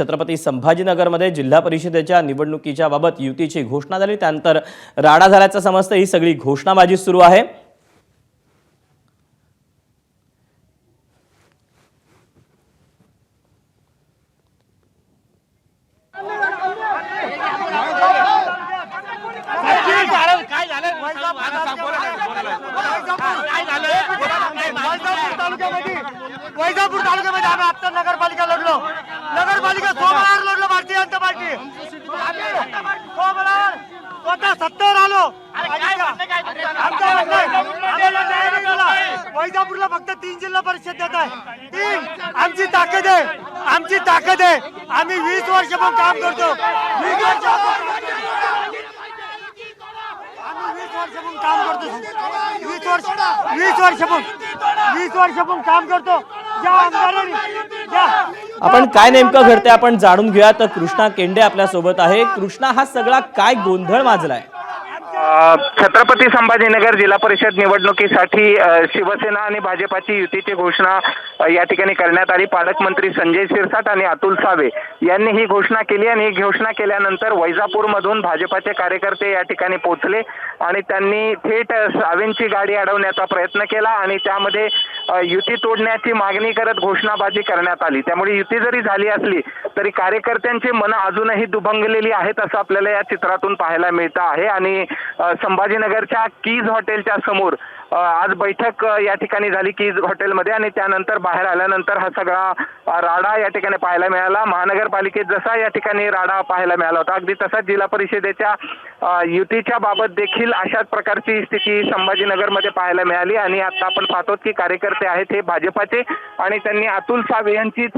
छत्रपती संभाजीनगरमध्ये जिल्हा परिषदेच्या निवडणुकीच्या बाबत युतीची घोषणा झाली, त्यानंतर राडा झाल्याचं समजतं। ही सगळी घोषणाबाजी सुरू आहे। वैजापूर तालुक्यामध्ये आम्ही आता नगरपालिका लढलो, नगरपालिका सोमवार लढलो। भारतीय जनता पार्टी सोमवार स्वतः 70 आलो। वैजापूरला फक्त 3 जिल्हा परिषद देत आहे। 3 आमची ताकद आहे, आमची ताकद आहे। आम्ही 20 वर्षापासून काम करतो। 20 वर्षापासून काम करतो। 20 वर्षापासून काम करतो। आपण काय नेमकं घडते आपण जाणून घेऊया। तर कृष्णा केंडे आपल्या सोबत आहे। कृष्णा, हा सगळा काय गोंधळ माजलाय? छत्रपती संभाजीनगर जिल्हा परिषद निवडणुकीसाठी शिवसेना आणि भाजपाची युतीची घोषणा या ठिकाणी करण्यात आली। पालकमंत्री संजय शिरसाट आणि अतुल सावे यांनी ही घोषणा केली आणि ही घोषणा केल्यानंतर वैजापूरमधून भाजपाचे कार्यकर्ते या ठिकाणी पोहोचले आणि त्यांनी थेट सावेंची गाडी अडवण्याचा प्रयत्न केला आणि त्यामध्ये युती तोडण्याची मागणी करत घोषणाबाजी करण्यात आली। त्यामुळे युती जरी झाली असली तरी कार्यकर्त्यांची मन अजूनही दुभंगलेली आहेत असं आपल्याला या चित्रातून पाहायला मिळतं आहे। आणि संभाजीनगरच्या कीज हॉटेलच्या समोर आज बैठक या ठिकाणी झाली कीज हॉटेलमध्ये आणि त्यानंतर बाहेर आल्यानंतर हा सगळा राडा या ठिकाणी पाहायला मिळाला। महानगरपालिकेत जसा या ठिकाणी राडा पाहायला मिळाला होता, अगदी तसाच जिल्हा परिषदेच्या युतीच्या बाबत देखील अशाच प्रकारची स्थिती संभाजीनगरमध्ये पाहायला मिळाली। आणि आता आपण पाहतो की कार्यकर्ते आहेत हे भाजपाचे आणि त्यांनी अतुल सावे यांचीच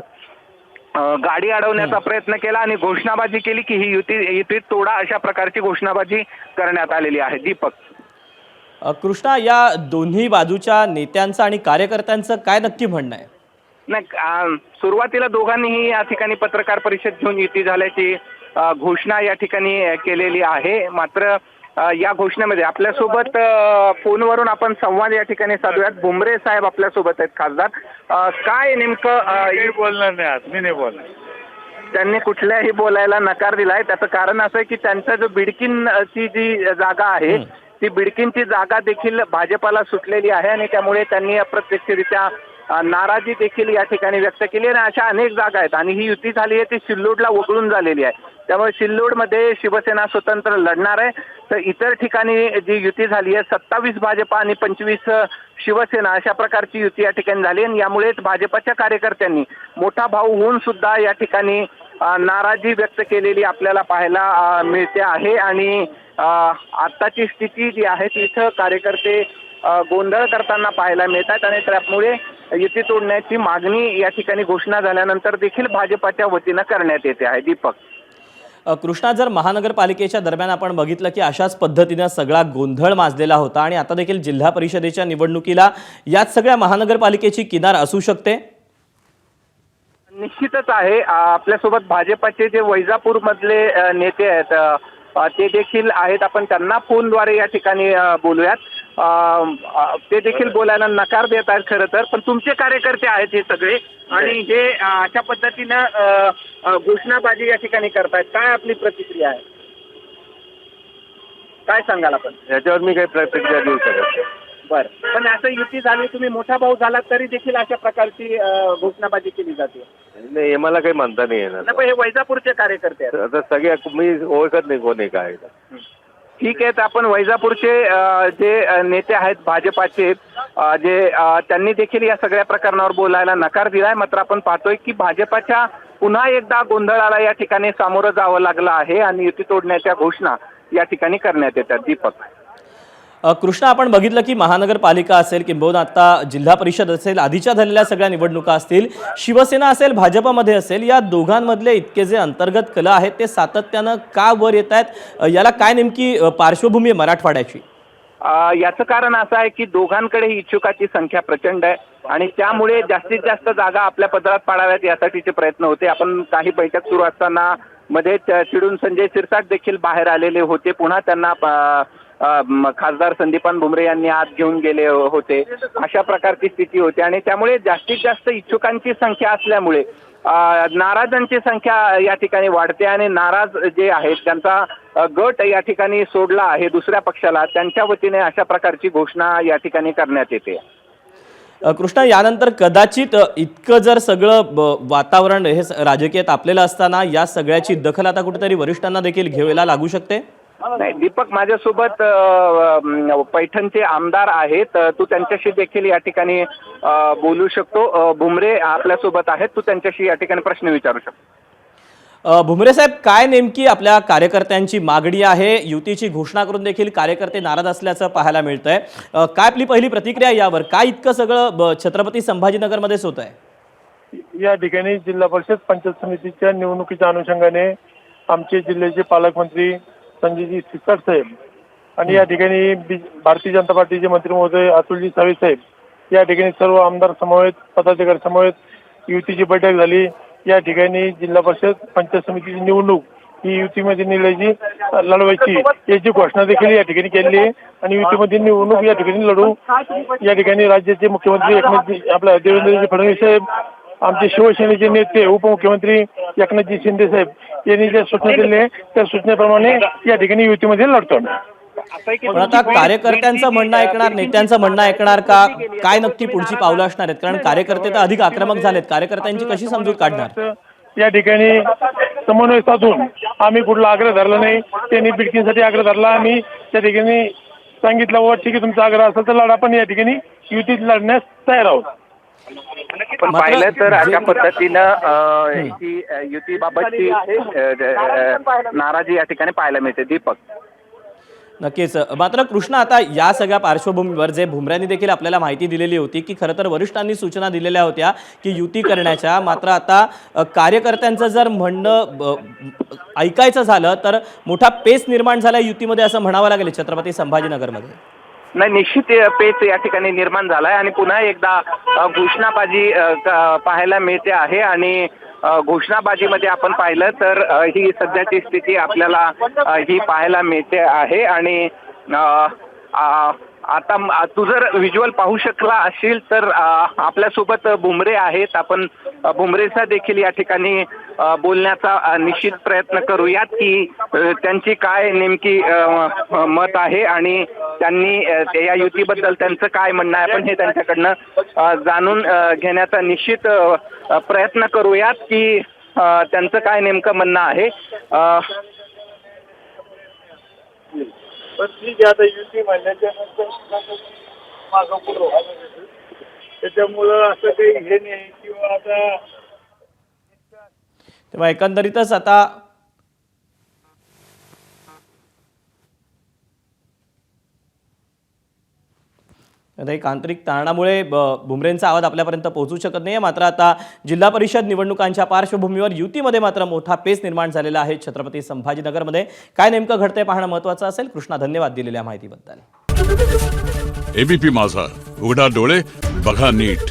गाडी अडवण्याचा प्रयत्न केला आणि घोषणाबाजी केली की ही युती तोडा, अशा प्रकारची घोषणाबाजी करण्यात आलेली आहे। दीपक, कृष्णा, या दोन्ही बाजूच्या नेत्यांचं आणि कार्यकर्त्यांचं काय नक्की म्हणणं आहे? नाही, सुरुवातीला दोघांनीही या ठिकाणी पत्रकार परिषद घेऊन युती झाल्याची घोषणा या ठिकाणी केलेली आहे। मात्र या घोषणेमध्ये आपल्यासोबत फोनवरून आपण संवाद या ठिकाणी साधूयात। भुमरे साहेब आपल्यासोबत आहेत, खासदार। काय नेमकं बोलणार नाही आज, मी नाही बोलणार। त्यांनी कुठल्याही बोलायला नकार दिलाय। त्याचं कारण असं आहे की त्यांचा जो बिडकीनची जी जागा आहे ती बिडकीनची जागा देखील भाजपाला सुटलेली आहे आणि त्यामुळे त्यांनी अप्रत्यक्षरित्या नाराजी देखील या ठिकाणी व्यक्त केली आणि अशा अनेक जागा आहेत आणि ही युती झाली आहे ती सिल्लोडला वगळून झालेली आहे। त्यामुळे सिल्लोडमध्ये शिवसेना स्वतंत्र लढणार आहे, तर इतर ठिकाणी जी युती झाली आहे 27 भाजपा आणि 25 शिवसेना अशा प्रकारची युती या ठिकाणी झाली आणि यामुळेच भाजपाच्या कार्यकर्त्यांनी मोठा भाऊ होऊन सुद्धा या ठिकाणी नाराजी व्यक्त केलेली आपल्याला पाहायला मिळते आहे। आणि आत्ताची स्थिती जी आहे तिथं कार्यकर्ते गोंधळ करताना पाहायला मिळतात आणि त्यामुळे युती तोडण्याची मागणी या ठिकाणी घोषणा झाल्यानंतर देखील भाजपाच्या वतीनं करण्यात येते आहे। दीपक, कृष्णा, जर महानगरपालिकेच्या दरम्यान आपण बघितलं की अशाच पद्धतीने सगळा गोंधळ माजलेला होता आणि आता देखील जिल्हा परिषदेच्या निवडणुकीला याच सगळ्या महानगरपालिकेची किनार असू शकते? निश्चितच आहे। आपल्यासोबत भाजपाचे जे वैजापूर मधले नेते आहेत ते देखील आहेत, आपण त्यांना फोनद्वारे या ठिकाणी बोलूयात। ते देखील बोलायला नकार देत आहेत खरं तर, पण तुमचे कार्यकर्ते आहेत हे सगळे आणि हे अशा पद्धतीनं घोषणाबाजी या ठिकाणी करतायत, काय आपली प्रतिक्रिया आहे? काय सांगाल आपण याच्यावर? मी काही प्रतिक्रिया देऊ शकत नाही। बरं, पण असं युती झाली, तुम्ही मोठा भाऊ झालात तरी देखील अशा प्रकारची घोषणाबाजी केली जाते? नाही, मला काही म्हणता नाही येणार। पण हे वैजापूरचे कार्यकर्ते आहेत, आता सगळे मी ओळखत नाही कोणी काय। ठीक आहे, तर आपण वैजापूरचे जे नेते आहेत भाजपाचे जे त्यांनी देखील या सगळ्या प्रकरणावर बोलायला नकार दिलाय। मात्र आपण पाहतोय की भाजपाच्या पुन्हा एकदा गोंधळाला या ठिकाणी सामोरं जावं लागलं आहे आणि युती तोडण्याच्या घोषणा या ठिकाणी करण्यात येतात। दीपक, कृष्णा, आपण बघितलं की महानगरपालिका असेल किंबहुना आता जिल्हा परिषद असेल, आधीच्या झालेल्या सगळ्या निवडणुका असतील, शिवसेना असेल, भाजपमध्ये असेल, या दोघांमधले इतके जे अंतर्गत कलह आहेत ते सातत्यानं का वर येत आहेत? याला काय नेमकी पार्श्वभूमी आहे मराठवाड्याची? याचं कारण असं आहे की दोघांकडे इच्छुकाची संख्या प्रचंड आहे आणि त्यामुळे जास्तीत जास्त जागा आपल्या पदरात पाडाव्यात यासाठीचे प्रयत्न होते। आपण काही बैठक सुरू असताना मध्ये चिडून संजय शिरसाट देखील बाहेर आलेले होते, पुन्हा त्यांना खासदार संदीपान भुमरे यांनी आत घेऊन गेले होते, अशा प्रकारची स्थिती होती आणि त्यामुळे जास्तीत जास्त इच्छुकांची संख्या असल्यामुळे नाराजांची संख्या या ठिकाणी वाढते आणि नाराज जे आहेत त्यांचा गट या ठिकाणी सोडला आहे दुसऱ्या पक्षाला, त्यांच्या वतीने अशा प्रकारची घोषणा या ठिकाणी करण्यात येते. कृष्णा, यानंतर कदाचित इतकं जर सगळं वातावरण हे राजकीय तापलेलं असताना या सगळ्याची दखल आता कुठेतरी वरिष्ठांना देखील घ्यायला लागू शकते. नाही दीपक, माझ्यासोबत पैठणचे आमदार आहेत, तू त्यांच्याशी देखील या ठिकाणी बोलू शकतो. भुमरे आपल्यासोबत आहेत, तू त्यांच्याशी या ठिकाणी प्रश्न विचारू शकतो. भुमरे साहेब, काय नेमकी आपल्या कार्यकर्त्यांची मागणी आहे? युतीची घोषणा करून देखील कार्यकर्ते नाराज असल्याचं पाहायला मिळतंय. काय आपली पहिली प्रतिक्रिया यावर? काय इतकं सगळं छत्रपती संभाजीनगरमध्येच होत आहे? या ठिकाणी जिल्हा परिषद पंचायत समितीच्या निवडणुकीच्या अनुषंगाने आमचे जिल्ह्याचे पालकमंत्री संजयजी शिरसाट साहेब आणि या ठिकाणी भारतीय जनता पार्टीचे मंत्री महोदय अतुलजी सावे साहेब या ठिकाणी सर्व आमदार समवेत पदाधिकारी समवेत युतीची बैठक झाली. या ठिकाणी जिल्हा परिषद पंचायत समितीची निवडणूक ही युतीमध्ये लढवायची याची घोषणा देखील या ठिकाणी केली आहे आणि युतीमध्ये निवडणूक या ठिकाणी लढू. या ठिकाणी राज्याचे मुख्यमंत्री आपल्या देवेंद्रजी फडणवीस साहेब, आमचे शिवसेनेचे नेते उपमुख्यमंत्री एकनाथजी शिंदे साहेब यांनी ज्या सूचना दिल्या त्या सूचनेप्रमाणे या ठिकाणी युतीमध्ये लढतो. पण आता कार्यकर्त्यांचं म्हणणं ऐकणार, नेत्यांचं म्हणणं ऐकणार का? काय नक्की पुढची पावलं असणार आहेत? कारण कार्यकर्ते तर अधिक आक्रमक झालेत, कार्यकर्त्यांची कशी समजूत काढणार? या ठिकाणी समन्वय साधून आम्ही कुठला आग्रह धरला नाही, त्यांनी बिडकीसाठी आग्रह धरला. आम्ही त्या ठिकाणी सांगितलं व ठीक आहे तुमचा आग्रह असेल तर लढा, पण या ठिकाणी युतीत लढण्यास तयार आहोत. पण पाहिलं तर अशा पद्धतीनं ही युतीबाबतची नाराजी या ठिकाणी पाहायला मिळते. दीपक, नक्कीच. मात्र कृष्णा, आता या सगळ्या पार्श्वभूमीवर जे भुमऱ्यांनी देखील आपल्याला माहिती दिलेली होती की खरं तर वरिष्ठांनी सूचना दिलेल्या होत्या की युती करण्याच्या, मात्र आता कार्यकर्त्यांचं जर म्हणणं ऐकायचं झालं तर मोठा पेच निर्माण झाला युतीमध्ये असं म्हणावं लागेल छत्रपती संभाजीनगरमध्ये. नाही, निश्चित पेच या ठिकाणी निर्माण झालाय आणि पुन्हा एकदा घोषणाबाजी पाहायला मिळते आहे आणि घोषणाबाजीमध्ये आपण पाहिलं तर ही सध्याची स्थिती आपल्याला ही पाहायला मिळते आहे. आणि आता तू जर व्हिज्युअल पाहू शकला असशील तर आपल्यासोबत भुमरे आहेत, आपण भुमरेचा देखील या ठिकाणी बोलण्याचा निश्चित प्रयत्न करूयात की त्यांची काय नेमकी मत आहे आणि त्यांनी या युतीबद्दल त्यांचं काय म्हणणं आहे. आपण हे त्यांच्याकडनं जाणून घेण्याचा निश्चित प्रयत्न करूयात की त्यांचं काय नेमकं म्हणणं आहे. पण ठीक आहे, आता युती म्हणल्याच्या नंतर मागं पुढं त्याच्यामुळं असं काही हे नाही किंवा आता तेव्हा एकंदरीतच आता एक आंतरिक कारणामुळे भुमरेंचा आवाज आपल्यापर्यंत पोहोचू शकत नाही. मात्र आता जिल्हा परिषद निवडणुकांच्या पार्श्वभूमीवर युतीमध्ये मात्र मोठा पेच निर्माण झालेला आहे छत्रपती संभाजीनगरमध्ये. काय नेमकं घडतंय पाहणं महत्त्वाचं असेल. कृष्णा, धन्यवाद दिलेल्या माहितीबद्दल. एबीपी माझा, उघडा डोळे बघा नीट.